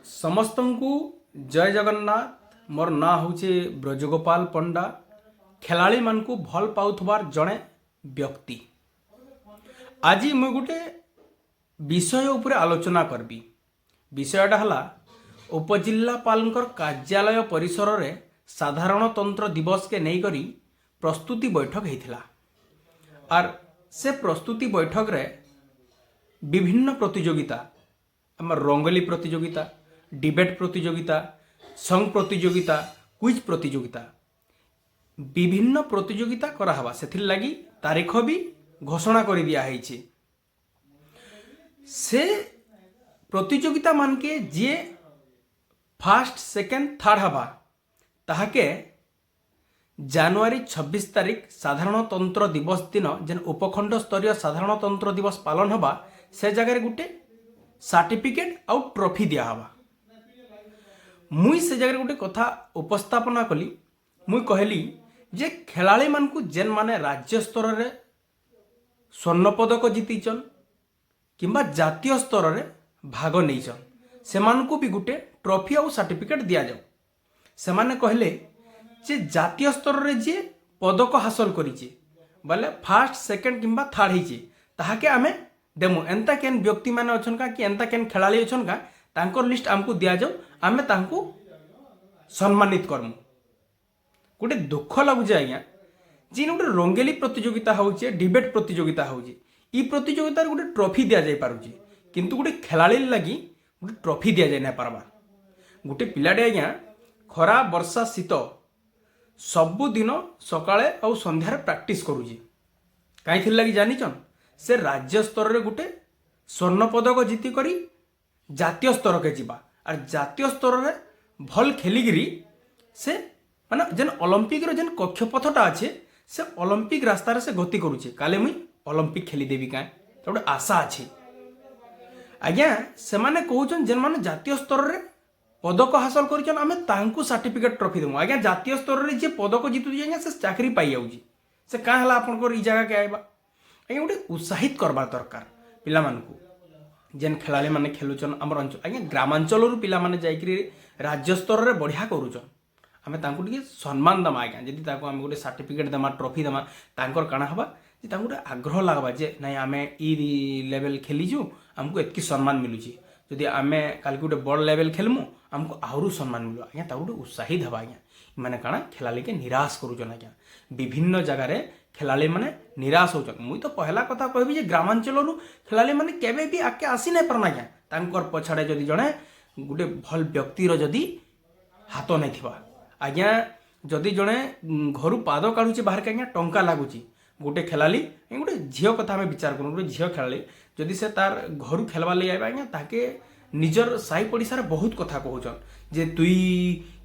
समस्त को जय जगन्नाथ। मोर ना हूँ ब्रजगोपाल पंडा। खेलाड़ी मान को भल पाउथबार जड़े व्यक्ति। आज मुझे गोटे विषय उपरे आलोचना करबी। विषयटा हला उपजिल्लापाल कार्यालय परिसर रे साधारणतंत्र दिवस के नहीं करी प्रस्तुति बैठक होता। आर से प्रस्तुति बैठक रे विभिन्न प्रतियोगिता आम रंगोली प्रतियोगिता, डिबेट प्रतियोगिता, संग प्रतियोगिता, क्विज प्रतियोगिता विभिन्न प्रतियोगिता कराहबा। सेथिर लगी तारीख भी घोषणा कर दिया है। से प्रतियोगिता मान के जे फास्ट सेकेंड थर्ड हवा ताहाके जनवरी 26 तारीख साधारणतंत्र दिवस दिन जेन उपखंड स्तरीय साधारणतंत्र दिवस पालन हवा से जगह गोटे सर्टिफिकेट आउ ट्रॉफी दिया हवा। मुई से जगह गोटे कथा उपस्थापना कली। मुई कहली जे खेलाड़ी मान को जेन माने राज्य स्तर रे स्वर्ण पदक जीतीचन किंबा जातीय स्तर रे भाग नहींचन से मानकु भी गोटे ट्रॉफी आउ सर्टिफिकेट दिया जाऊ। से माने कहले जे जातीय स्तर रे जे पदक हासिल करिचे बोले फास्ट सेकेंड किंबा थर्ड होइचे ताहाके आमे देमु। एंता केन व्यक्ति माने अछन का कि एंता केन खेलाड़ी अछन का तांकर लिस्ट हमको दिया जाऊ। आमे तांको सम्मानित करमु। गोटे दुख लगुचे आज्ञा जिन गोटे रंगेली प्रतियोगिता होचे, डिबेट प्रतियोगिता होचे, ई प्रतियोगिता गोटे ट्रॉफी दिया जाय पारुचे किंतु गोटे खेलाड़ी लगी गोटे ट्रॉफी दिया जाय ना पारबा। गोटे पिलाटे आज्ञा खरा वर्षा शीत सबुदिन सकाळे और संध्यार प्रैक्टिस करूचे कहीं लगी जानिचन से राज्य स्तर रे गोटे स्वर्ण पदक जीती करी जातीय स्तर के जीवा और जातीय स्तर रे भल खेलिगिरी से माने जेन ओलंपिक रो जेन कक्षपथटा अच्छे से ओलंपिक रास्ता रे से गति करूचे। काले मुई ओलंपिक खेली देवी का गोटे आशा अच्छे आज्ञा। से माने कहउछन जेन माने जातीय स्तर रे पदक हासिल करिछन आमे तांकु सर्टिफिकेट ट्रॉफी देमु। आज्ञा जातीय स्तर रे जे पदक जीतु आज्ञा से चाकरी पाई जाउची से का हला आपनकर ई जगह के आइबा। आज्ञा गोटे उत्साहित करबा दरकार पिला मानकु जेन खेलाड़ी माने खेलुछन हमर अंचल। आज्ञा ग्रामांचल रु पिला माने जाइकरी राज्य स्तर रे बढ़िया करूछन आमे तांकु टिके सम्मान दमा। आज्ञा जदि ताको आमे गोटे सर्टिफिकेट दमा ट्रॉफी दमा तांकर काना हबा जे तांको गोटे आग्रह लागबा जे नाही आमे ई लेवल खेलीजु हमको एतकी सम्मान मिलुची। जदि आमे काल गोटे बड़ लेवल खेलमु हमको आहुरु सम्मान मिलु। आज्ञा ता गोटे उत्साहित हबा। आज्ञा माने काना खेलाड़ी के निराश करूछन। आज्ञा विभिन्न जगह रे खेलाड़ी माने निराश होचन। मुई तो पहला कथा कहबी जे ग्रामांचल रु खेलाड़ी माने केबे भी आके आसी नै परना। आज्ञा तांकर पछाड़े जदि जणे गोटे भल व्यक्ति रो जदि हाथ नै थिबा। आज्ञा जदि जणे घरु पाद काढुची बाहर के आज्ञा टंका लागुची गोटे खेलाड़ी गोटे झील कथा आम विचार करूँ। गोटे झील खेलाड़ी जदि से तार घर खेलवा लगे आए आज्ञा ताके निजर साई पड़िशार बहुत कथा कहउछन जे तुई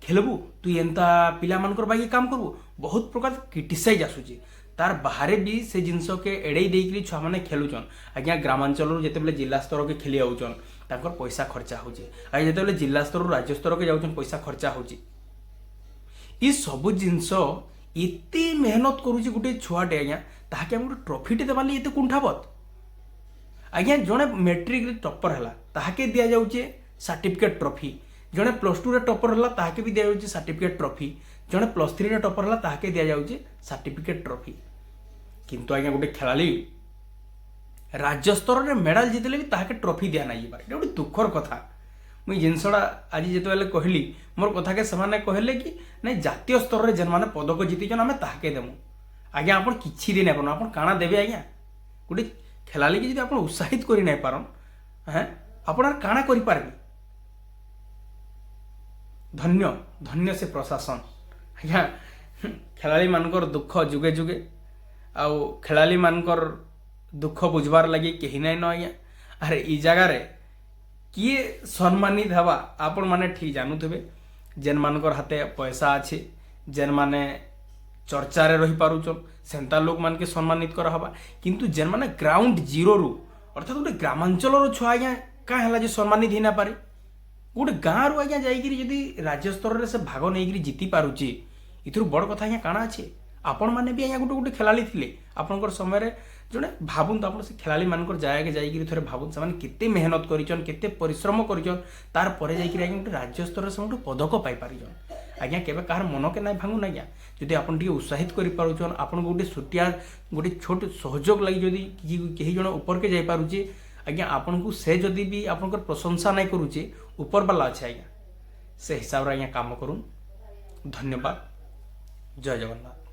खेलबू तुई एंता पिला मानकर बाकी काम करबू बहुत प्रकार क्रिटिसाइज आसुची। तार बाहर भी से जिनस के एड़े देकरी छुआ मैंने खेलुचन। आज्ञा ग्रामांचल जिते जिला स्तर के खेली आउचन तांकर पैसा खर्चा होचे। आज जिते जिला स्तर राज्य स्तर के जाउचन पैसा खर्चा होची। ई सब जिनस एते मेहनत करूची गोटे छुआटे आज्ञा ताके हम गोटे ट्रॉफीटे देवार एते कुंठाबत। आज्ञा जड़े मेट्रिक टॉपर है ताके दिया जाउचे सर्टिफिकेट ट्रॉफी, जड़े +2 रे टॉपर है ताके भी दिया जाउचे सर्टिफिकेट ट्रॉफी, जड़े +3 रे टॉपर है ताके दिया जाउचे सर्टिफिकेट ट्रॉफी। किंतु आज्ञा गोटे खेलाड़ी राज्य स्तर रे मेडल जीतले भी ताके ट्रॉफी दिया ना जिबार एटा गोटे दुखर कथा। मुई जिनसड़ा आज जिते कहली मोर कथा के समाने कहले कि नहीं जातीय स्तर रे जेन माने पदक जीतीचन आमे ताके देमु। आज्ञा आपण किछि दे नै पारन आपण काना देबे। आज्ञा गोटे खेलाड़ी के जदि आपण उत्साहित करि नै पारन हैं आपण काना करि पारबे। धन्य धन्य से प्रशासन। आज्ञा खेलाड़ी मानकर दुख जुगे जुगे आउ खेलाड़ी मानकर दुख बुझबार लगी केही नै न। आज्ञा अरे ई जगह रे किए सम्मानित हवा आपण माने ठीक जानुथिबे। जेन मानकर हाथे पैसा अच्छे जेन माने चर्चा रे रही पारुचन सेंता लोक मान के सम्मानित करा हवा। किंतु जेन माने ग्राउंड जीरो रु अर्थात गोटे ग्रामांचल रो छुआ आज्ञा का हला जे सम्मानित ही ना पारे। गोटे गाँ रु आज्ञा जाइकरी जदि राज्य स्तर रे से भाग नैकरी जीति पारुची इथुर बड़ कथा आज्ञा काना अच्छे। आपण माने भी आज्ञा गोटे गोटे खेलाड़ी थिले आपनकर समय रे ଜଣେ ଭାବନ୍ତୁ ଆପଣ ସେ ଖେଳାଳିମାନଙ୍କର ଜାଗାକେ ଯାଇକିରି ଥରେ ଭାବନ୍ତୁ ସେମାନେ କେତେ ମେହନତ କରିଛନ୍ କେତେ ପରିଶ୍ରମ କରିଛନ୍ ତାରପରେ ଯାଇକିରି ଆଜ୍ଞା ଗୋଟେ ରାଜ୍ୟ ସ୍ତରରେ ସେମାନେ ଗୋଟେ ପଦକ ପାଇପାରିଛନ୍ ଆଜ୍ଞା କେବେ କାହାର ମନକେ ନାଇଁ ଭାଙ୍ଗୁନ ଆଜ୍ଞା ଯଦି ଆପଣ ଟିକେ ଉତ୍ସାହିତ କରିପାରୁଛନ୍ ଆପଣଙ୍କୁ ଗୋଟେ ଛୋଟିଆ ଗୋଟେ ଛୋଟ ସହଯୋଗ ଲାଗି ଯଦି କେହି ଜଣ ଉପରକେ ଯାଇପାରୁଛେ ଆଜ୍ଞା ଆପଣଙ୍କୁ ସେ ଯଦି ବି ଆପଣଙ୍କର ପ୍ରଶଂସା ନାଇଁ କରୁଛେ ଉପରବାଲା ଅଛି ଆଜ୍ଞା ସେ ହିସାବରେ ଆଜ୍ଞା କାମ କରୁନ୍ ଧନ୍ୟବାଦ ଜୟ ଜଗନ୍ନାଥ।